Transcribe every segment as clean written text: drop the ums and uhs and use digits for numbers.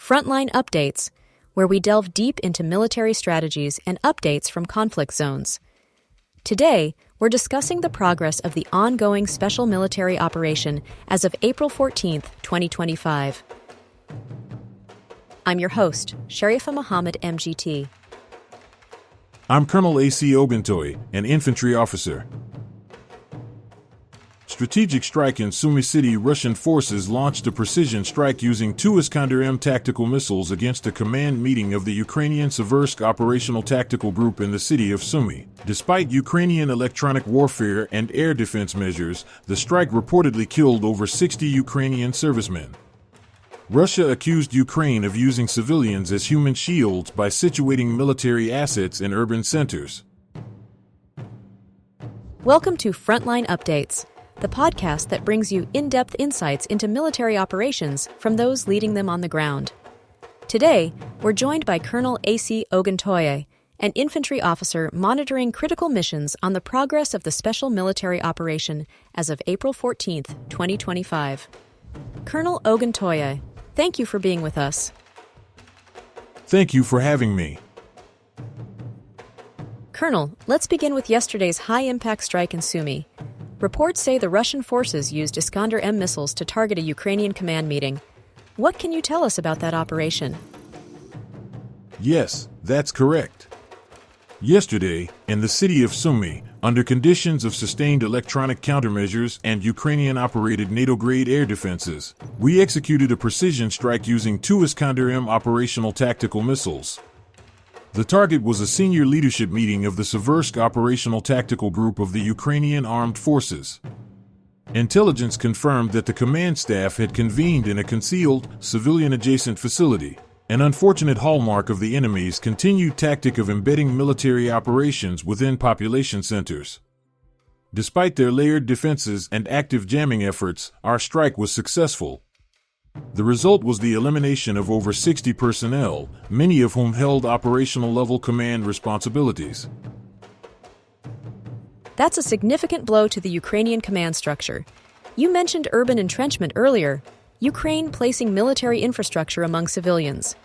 Frontline Updates, where we delve deep into military strategies and updates from conflict zones. Today, we're discussing the progress of the ongoing special military operation as of April 14, 2025. I'm your host, Sharifa Mohammed, MGT. I'm Colonel A.C. Oguntoye, an infantry officer. Strategic strike in Sumy City. Russian forces launched a precision strike using two Iskander-M tactical missiles against a command meeting of the Ukrainian Seversk operational tactical group in the city of Sumy. Despite Ukrainian electronic warfare and air defense measures, the strike reportedly killed over 60 Ukrainian servicemen. Russia accused Ukraine of using civilians as human shields by situating military assets in urban centers. Welcome to Frontline Updates, the podcast that brings you in-depth insights into military operations from those leading them on the ground. Today, we're joined by Colonel A.C. Oguntoye, an infantry officer monitoring critical missions on the progress of the special military operation as of April 14, 2025. Colonel Oguntoye, thank you for being with us. Thank you for having me. Colonel, let's begin with yesterday's high-impact strike in Sumy. Reports say the Russian forces used Iskander-M missiles to target a Ukrainian command meeting. What can you tell us about that operation? Yes, that's correct. Yesterday, in the city of Sumy, under conditions of sustained electronic countermeasures and Ukrainian-operated NATO-grade air defenses, we executed a precision strike using two Iskander-M operational tactical missiles. The target was a senior leadership meeting of the Seversk operational tactical group of the Ukrainian armed forces. Intelligence confirmed that the command staff had convened in a concealed, civilian-adjacent facility, an unfortunate hallmark of the enemy's continued tactic of embedding military operations within population centers. Despite their layered defenses and active jamming efforts, our strike was successful. The result was the elimination of over 60 personnel, many of whom held operational-level command responsibilities. That's a significant blow to the Ukrainian command structure. You mentioned urban entrenchment earlier, Ukraine placing military infrastructure among civilians.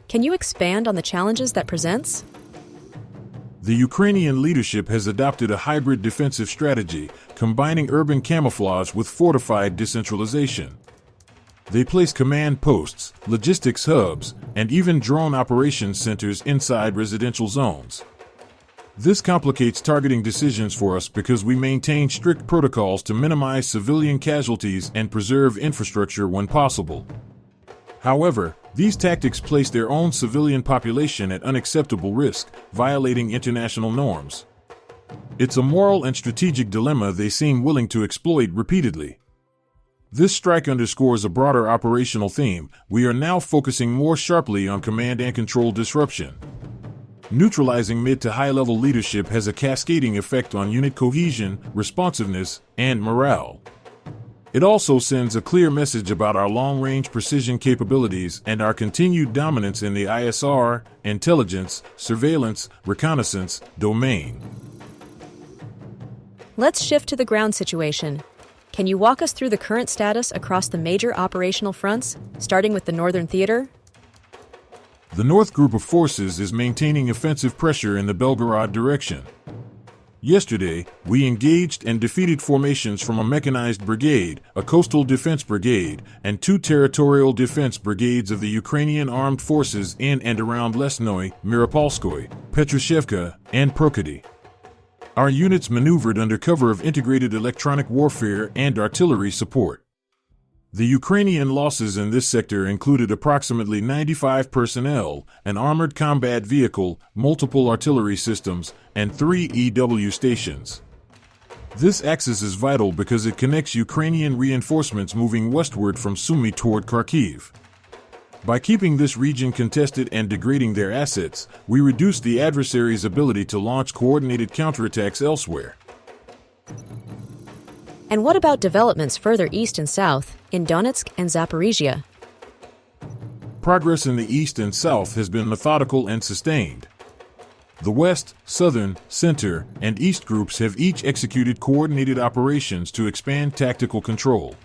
Can you expand on the challenges that presents? The Ukrainian leadership has adopted a hybrid defensive strategy, combining urban camouflage with fortified decentralization. They place command posts, logistics hubs, and even drone operations centers inside residential zones. This complicates targeting decisions for us because we maintain strict protocols to minimize civilian casualties and preserve infrastructure when possible. However, these tactics place their own civilian population at unacceptable risk, violating international norms. It's a moral and strategic dilemma they seem willing to exploit repeatedly. This strike underscores a broader operational theme. We are now focusing more sharply on command and control disruption. Neutralizing mid to high-level leadership has a cascading effect on unit cohesion, responsiveness, and morale. It also sends a clear message about our long-range precision capabilities and our continued dominance in the ISR, intelligence, surveillance, reconnaissance domain. Let's shift to the ground situation. Can you walk us through the current status across the major operational fronts, starting with the Northern Theater? The North Group of Forces is maintaining offensive pressure in the Belgorod direction. Yesterday, we engaged and defeated formations from a mechanized brigade, a coastal defense brigade, and two territorial defense brigades of the Ukrainian armed forces in and around Lesnoy, Myropolskoye, Petrushevka, and Prokody. Our units maneuvered under cover of integrated electronic warfare and artillery support. The Ukrainian losses in this sector included approximately 95 personnel, an armored combat vehicle, multiple artillery systems, and 3 EW stations. This axis is vital because it connects Ukrainian reinforcements moving westward from Sumy toward Kharkov. By keeping this region contested and degrading their assets, we reduce the adversary's ability to launch coordinated counterattacks elsewhere. And what about developments further east and south, in Donetsk and Zaporizhia? Progress in the east and south has been methodical and sustained. The west, southern, center, and east groups have each executed coordinated operations to expand tactical control.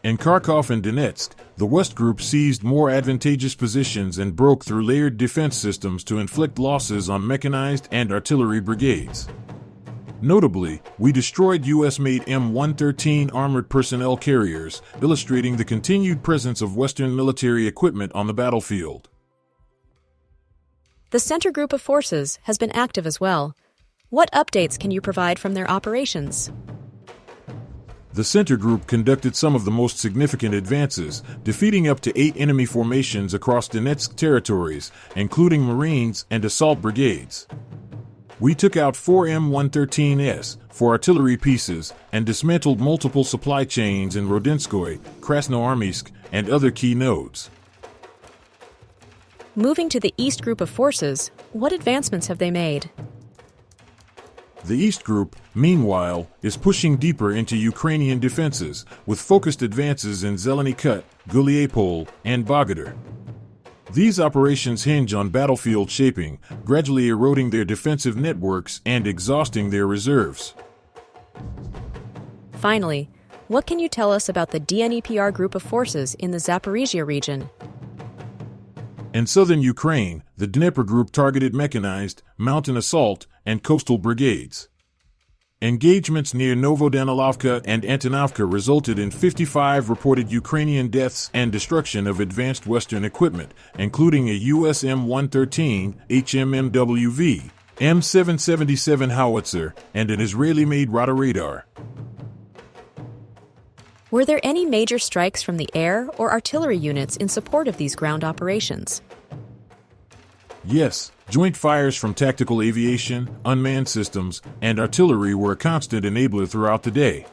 In Kharkov and Donetsk, The West Group seized more advantageous positions and broke through layered defense systems to inflict losses on mechanized and artillery brigades. Notably, we destroyed U.S.-made M113 armored personnel carriers, illustrating the continued presence of Western military equipment on the battlefield. The Center Group of Forces has been active as well. What updates can you provide from their operations? The Center Group conducted some of the most significant advances, defeating up to 8 enemy formations across Donetsk territories, including Marines and assault brigades. We took out 4 M113s, 4 artillery pieces, and dismantled multiple supply chains in Rodinskoye, Krasnoarmeysk, and other key nodes. Moving to the East Group of Forces, what advancements have they made? The East Group, meanwhile, is pushing deeper into Ukrainian defenses, with focused advances in Zeleny Kut, Guliapol, and Belgorod. These operations hinge on battlefield shaping, gradually eroding their defensive networks and exhausting their reserves. Finally, what can you tell us about the DNEPR Group of Forces in the Zaporizhia region? In southern Ukraine, the Dnieper Group targeted mechanized, mountain assault, and coastal brigades. Engagements near Novodanilovka and Antonovka resulted in 55 reported Ukrainian deaths and destruction of advanced Western equipment, including a US M113, HMMWV, M777 howitzer, and an Israeli-made Rada radar. Were there any major strikes from the air or artillery units in support of these ground operations? Yes, joint fires from tactical aviation, unmanned systems, and artillery were a constant enabler throughout the day.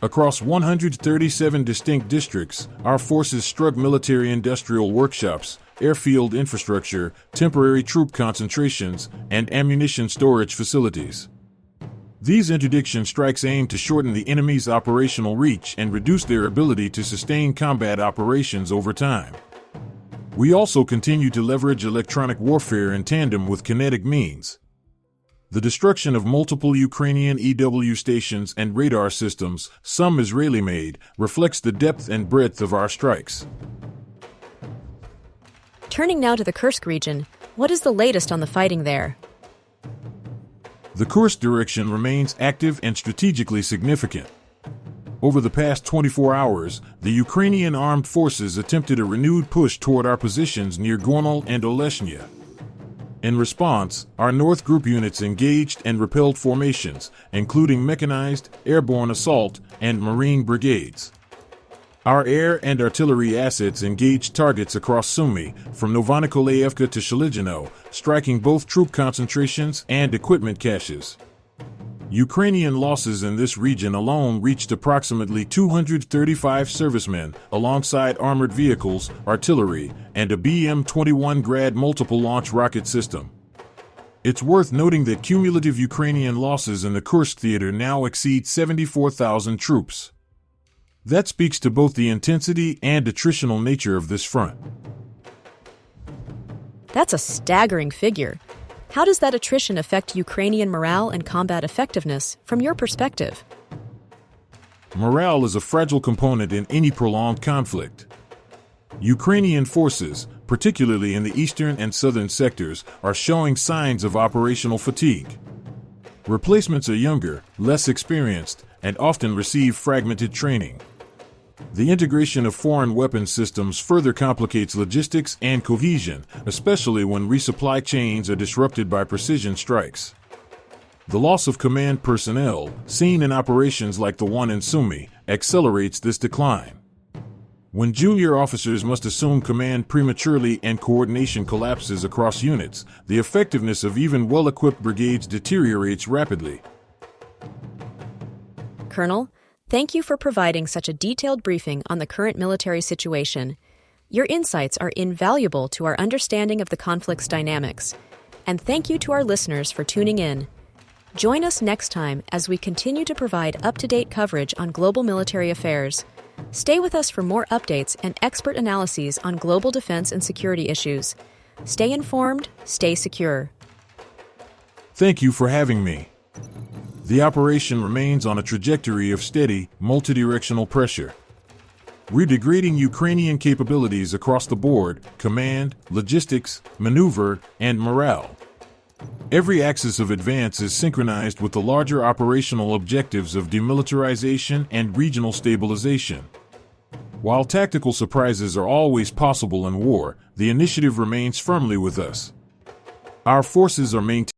Across 137 distinct districts, our forces struck military-industrial workshops, airfield infrastructure, temporary troop concentrations, and ammunition storage facilities. These interdiction strikes aim to shorten the enemy's operational reach and reduce their ability to sustain combat operations over time. We also continue to leverage electronic warfare in tandem with kinetic means. The destruction of multiple Ukrainian EW stations and radar systems, some Israeli-made, reflects the depth and breadth of our strikes. Turning now to the Kursk region, what is the latest on the fighting there? The Kursk direction remains active and strategically significant. Over the past 24 hours, the Ukrainian armed forces attempted a renewed push toward our positions near Gornal and Oleshnya. In response, our North Group units engaged and repelled formations, including mechanized, airborne assault, and Marine brigades. Our air and artillery assets engaged targets across Sumy, from Novonikolayevka to Shaligino, striking both troop concentrations and equipment caches. Ukrainian losses in this region alone reached approximately 235 servicemen, alongside armored vehicles, artillery, and a BM-21 Grad multiple-launch rocket system. It's worth noting that cumulative Ukrainian losses in the Kursk theater now exceed 74,000 troops. That speaks to both the intensity and attritional nature of this front. That's a staggering figure. How does that attrition affect Ukrainian morale and combat effectiveness from your perspective? Morale is a fragile component in any prolonged conflict. Ukrainian forces, particularly in the eastern and southern sectors, are showing signs of operational fatigue. Replacements are younger, less experienced, and often receive fragmented training. The integration of foreign weapons systems further complicates logistics and cohesion, especially when resupply chains are disrupted by precision strikes. The loss of command personnel, seen in operations like the one in Sumy, accelerates this decline. When junior officers must assume command prematurely and coordination collapses across units, the effectiveness of even well-equipped brigades deteriorates rapidly. Colonel, thank you for providing such a detailed briefing on the current military situation. Your insights are invaluable to our understanding of the conflict's dynamics. And thank you to our listeners for tuning in. Join us next time as we continue to provide up-to-date coverage on global military affairs. Stay with us for more updates and expert analyses on global defense and security issues. Stay informed, stay secure. Thank you for having me. The operation remains on a trajectory of steady, multidirectional pressure. We're degrading Ukrainian capabilities across the board: command, logistics, maneuver, and morale. Every axis of advance is synchronized with the larger operational objectives of demilitarization and regional stabilization. While tactical surprises are always possible in war, the initiative remains firmly with us. Our forces are maintaining